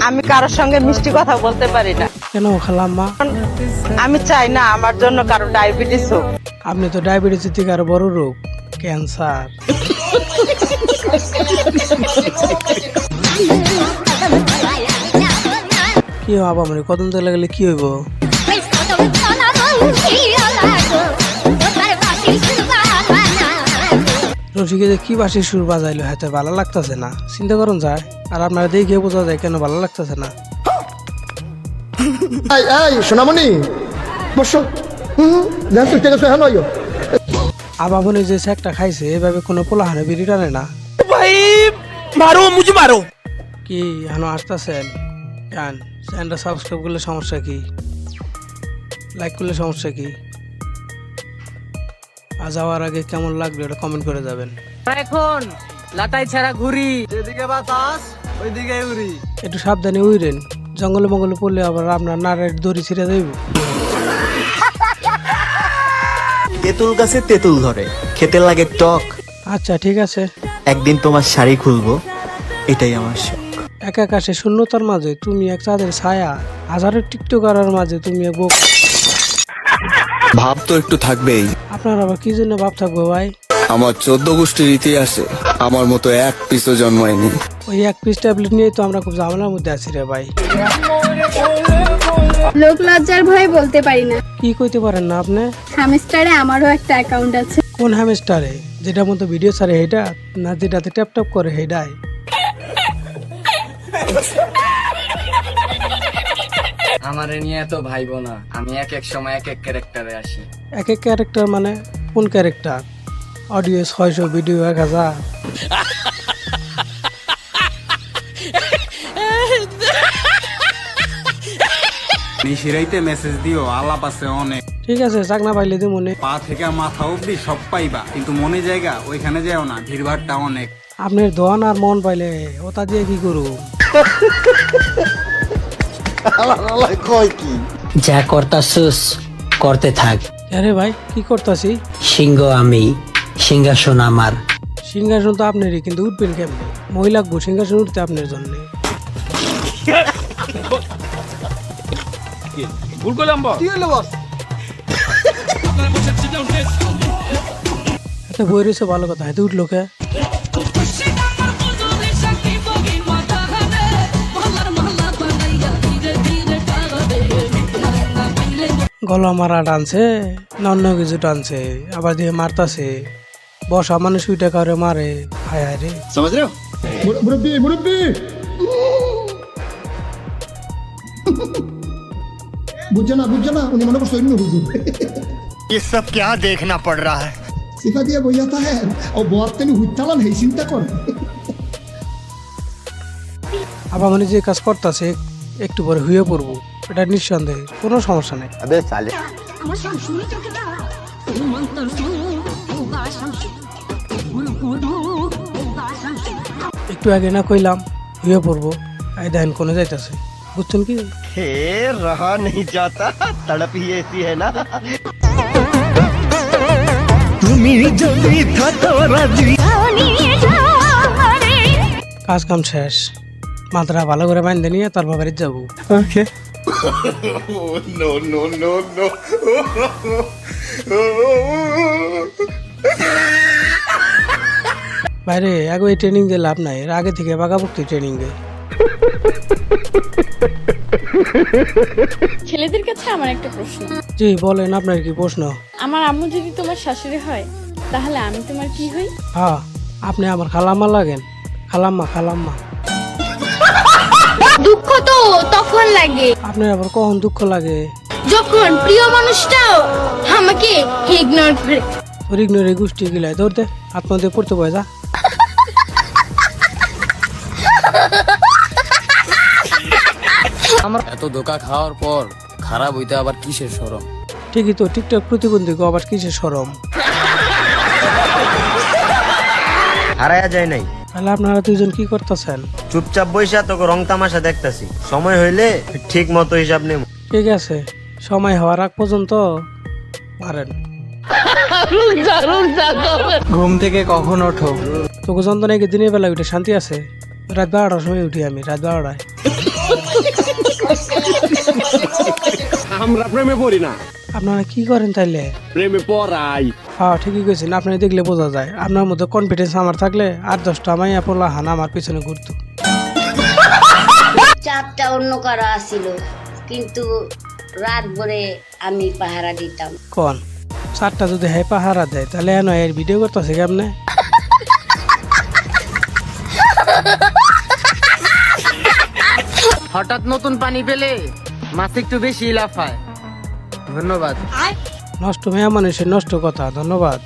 আমি কারোর সঙ্গে মিষ্টি কথা বলতে পারি না। কেন খালাম্মা? আমি চাই না আমার জন্য কারো ডায়াবেটিস হোক। আপনি তো ডায়াবেটিস থেকে আরো বড় রোগ, ক্যান্সার। কি হবো আমার কদম তো লাগলে কি হইব? রসিকে যে কি বাসি সুর বাজাইলো হাতে ভালো লাগতেছে না, চিন্তা করুন যায়। আর আপনারা দেখে বোঝা যায় কেন ভালো লাগতেছে না। সোনামণি বসো, আবা মনে যে একটা খাইছে এভাবে কোনো পোলাহানে বিড়ি টানে না। ভাই মারো মুঝে মারো। কি এখনো আসতেছেন? জান চ্যানেলটা সাবস্ক্রাইব করলে সমস্যা কি? লাইক করলে সমস্যা কি? আর যাওয়ার আগে কেমন লাগবে ওটা কমেন্ট করে যাবেন। এখন লাটাই ছাড়া ঘুরি, যেদিকে বাতাস ওইদিকে উড়ি। একটু সাবধানে উইরেন, জঙ্গলে মঙ্গলে পড়লে আবার আপনার নারের দড়ি ছিঁড়ে যাইব। তেঁতুল গাছে তেঁতুল ধরে, খেতে লাগে টক। আচ্ছা ঠিক আছে, একদিন তোমার শাড়ি খুলবো, এটাই আমার শখ। একা আকাশে শূন্যতার মাঝে তুমি এক চাঁদের ছায়া, হাজারের টিকটকারের মাঝে তুমি এক বোক। ভাব তো একটু থাকবেই। আপনার আবার কি জন্য ভাব থাকবো ভাই? আমার 14 গোষ্ঠীর ইতিহাসে আমার মতো এক পিসও জন্মায়নি। ওই এক পিস ট্যাবলেট নিয়ে তো আমরা খুব ঝামেলার মধ্যে আছি রে ভাই। লোক লজ্জার ভয়ে বলতে পারি না। কি কইতে পারেন না আপনি? হ্যামস্টারে আমারও একটা অ্যাকাউন্ট আছে। কোন হ্যামস্টারে? যেটার মতো ভিডিও ছাড়ে হেডা, না যেটাতে ট্যাপ ট্যাপ করে হেডাই? আমারে নিয়ে এত ভাইবো না, আমি এক এক সময় এক এক ক্যারেক্টারে আসি। এক এক ক্যারেক্টার মানে কোন ক্যারেক্টার? Audio 600, video 1000। নিশিরাইতে মেসেজ দিও, আলাপ আছে অনেক। ঠিক আছে, চাকনা পাইলে দি মনে। পা থেকে মাথা অব্দি সব পাইবা, কিন্তু মনে জায়গা ওইখানে যাও না, ভিড়ভাড়টা অনেক। আপনার দোয়ান আর মন পাইলে ওটা দিয়ে কি করু? যা করতাছুস করতে থাক। আরে ভাই কি করতাছি? সিংহ আমি, সিংহাসন আমার। সিংহাসন তো আপনারই, কিন্তু উঠবেন কেমনে? মই লাগবো সিংহাসন উঠতে আপনার জন্য। ভুল করলাম বস। এত বই রয়েছে ভালো কথা, এত উঠলো কে? গলা মারা টানছে না অন্য কিছু টানছে, আবার দিয়ে মারতাছে। বসা মানুষ উইটা কারে মারে, হায় হায় রে। মুরব্বি মুরব্বি বুঝছে না উনি মনে করছে অন্য হুজুর। ये सब क्या देखना पड़ रहा है? সিফা দিয়ে বই যাতা হ্যাঁ ও বর্তমানে হুইতালান হেই চিন্তা করে। আবার মানে যে কাজ করতেছে একটু পরে হয়ে পড়বো, এটা নিঃসন্দেহে কোনো সমস্যা নেই। একটু আগে না কইলাম হয়ে পড়বো, এই দেখেন কোনে যাইতেছে, বুঝছেন কি? रहा नहीं जाता, तड़प ही ऐसी है ना। কাজ কাম শেষ, মাত্রা ভালো করে বাঁধতে নিয়ে তারপর বাড়িতে যাবো। বাইরে আগে এই ট্রেনিং দিয়ে লাভ নাই, এর আগে থেকে বাগাবুক্তি ট্রেনিং দে। ছেলেদের কাছে আমার একটা প্রশ্ন। জি বলেন, আপনার কি প্রশ্ন? আমার আম্মু যদি তোমার শাশুড়ি হয়, তাহলে আমি তোমার কি হই? হ্যাঁ, আপনি আমার খালাম্মা লাগেন। খালাম্মা। দুঃখ তো তখন লাগে, আপনার আবার কখন দুঃখ লাগে? যখন প্রিয় মানুষটাও আমাকে ইগনোর করে। তোর ইগনোরে গোষ্ঠী গিলাই ধরতে আত্মহত্যা পড়তে পারে যা। আমার এত ধোকা খাওয়ার পর খারাপ হইতে আবার কিসের শরম? ঠিকই তো, টিকটক প্রতিবন্ধী আবার কিসের শরম? হারায়া যায় নাই, তাহলে আপনারা দুজন কি করতেছেন? চুপচাপ বইসা তোকে রং তামাশা দেখতাছি। সময় হইলে ঠিক মতো হিসাব নেব। ঠিক আছে, সময় হওয়ার আগ পর্যন্ত পারেন। ঘুম থেকে কখন ওঠো? তোকে যন্ত্রণা কি দিনের বেলা উঠে শান্তি আছে? রাত 12টার সময় উঠি আমি, রাত 12টায়। আমরা প্রেমে পড়ি না, আপনারা কি করেন তাইলে? প্রেমে পড়াই। হ্যাঁ ঠিকই কইছেন, আপনি দেখলে বোঝা যায়। আপনার মধ্যে কনফিডেন্স আমার থাকলে আর 10টা মাইয়া পোলা হানা আমার পিছনে ঘুরতো। চাপটা অন্য কারো আসিল, কিন্তু রাত ভরে আমি পাহারা দিতাম। কোন 4টা যদি হ্যাঁ পাহারা দেয় তাহলে এন এর ভিডিও করতেছে কেমনে? হঠাৎ নতুন পানি পেলে মাছ একটু বেশি লাফায়। ধন্যবাদ। নষ্ট মেয়া মানুষের নষ্ট কথা। ধন্যবাদ।